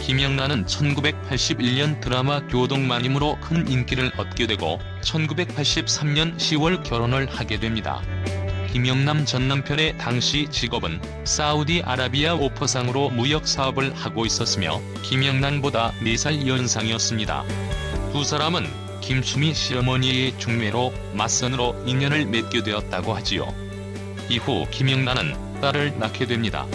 김영란은 1981년 드라마 교동마님으로 큰 인기를 얻게 되고 1983년 10월 결혼을 하게 됩니다. 김영남 전 남편의 당시 직업은 사우디아라비아 오퍼상으로 무역사업을 하고 있었으며 김영란보다 4살 연상이었습니다. 두 사람은 김수미 시어머니의 중매로 맞선으로 인연을 맺게 되었다고 하지요. 이후 김영란은 딸을 낳게 됩니다.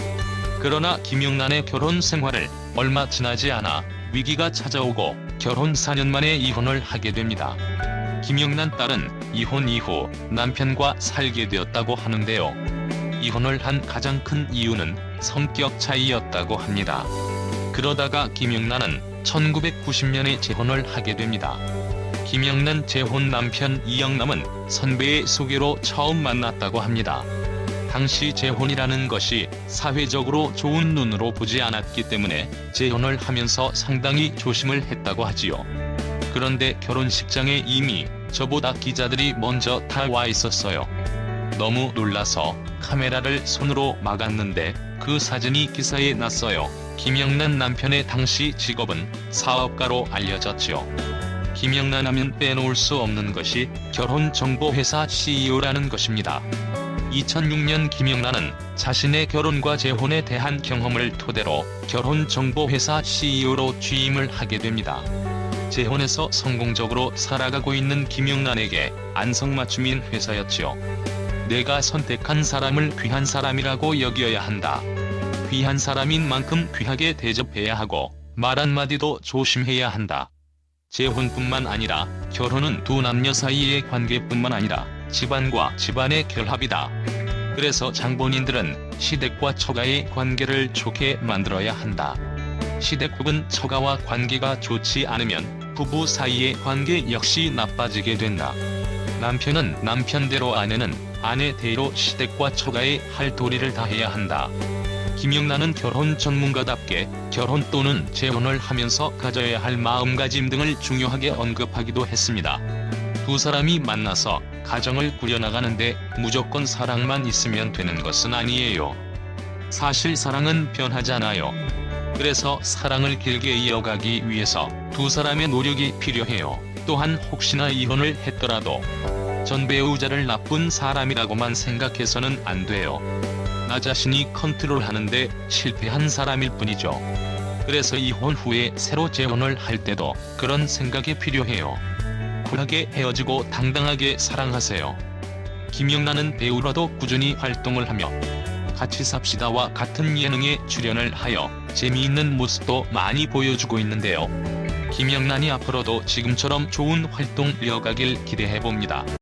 그러나 김영란의 결혼 생활을 얼마 지나지 않아 위기가 찾아오고 결혼 4년 만에 이혼을 하게 됩니다. 김영란 딸은 이혼 이후 남편과 살게 되었다고 하는데요. 이혼을 한 가장 큰 이유는 성격 차이였다고 합니다. 그러다가 김영란은 1990년에 재혼을 하게 됩니다. 김영란 재혼 남편 이영남은 선배의 소개로 처음 만났다고 합니다. 당시 재혼이라는 것이 사회적으로 좋은 눈으로 보지 않았기 때문에 재혼을 하면서 상당히 조심을 했다고 하지요. 그런데 결혼식장에 이미 저보다 기자들이 먼저 다 와 있었어요. 너무 놀라서 카메라를 손으로 막았는데 그 사진이 기사에 났어요. 김영란 남편의 당시 직업은 사업가로 알려졌죠. 김영란 하면 빼놓을 수 없는 것이 결혼정보회사 CEO라는 것입니다. 2006년 김영란은 자신의 결혼과 재혼에 대한 경험을 토대로 결혼정보회사 CEO로 취임을 하게 됩니다. 재혼에서 성공적으로 살아가고 있는 김영란에게 안성맞춤인 회사였지요. 내가 선택한 사람을 귀한 사람이라고 여겨야 한다. 귀한 사람인 만큼 귀하게 대접해야 하고 말 한마디도 조심해야 한다. 재혼뿐만 아니라 결혼은 두 남녀 사이의 관계뿐만 아니라 집안과 집안의 결합이다. 그래서 장본인들은 시댁과 처가의 관계를 좋게 만들어야 한다. 시댁 혹은 처가와 관계가 좋지 않으면 부부 사이의 관계 역시 나빠지게 된다. 남편은 남편대로 아내는 아내대로 시댁과 처가에 할 도리를 다해야 한다. 김영란은 결혼 전문가답게 결혼 또는 재혼을 하면서 가져야 할 마음가짐 등을 중요하게 언급하기도 했습니다. 두 사람이 만나서 가정을 꾸려나가는데 무조건 사랑만 있으면 되는 것은 아니에요. 사실 사랑은 변하잖아요. 그래서 사랑을 길게 이어가기 위해서 두 사람의 노력이 필요해요. 또한 혹시나 이혼을 했더라도 전 배우자를 나쁜 사람이라고만 생각해서는 안 돼요. 나 자신이 컨트롤하는데 실패한 사람일 뿐이죠. 그래서 이혼 후에 새로 재혼을 할 때도 그런 생각이 필요해요. 쿨하게 헤어지고 당당하게 사랑하세요. 김영란은 배우로도 꾸준히 활동을 하며 같이 삽시다와 같은 예능에 출연을 하여 재미있는 모습도 많이 보여주고 있는데요. 김영란이 앞으로도 지금처럼 좋은 활동 이어가길 기대해봅니다.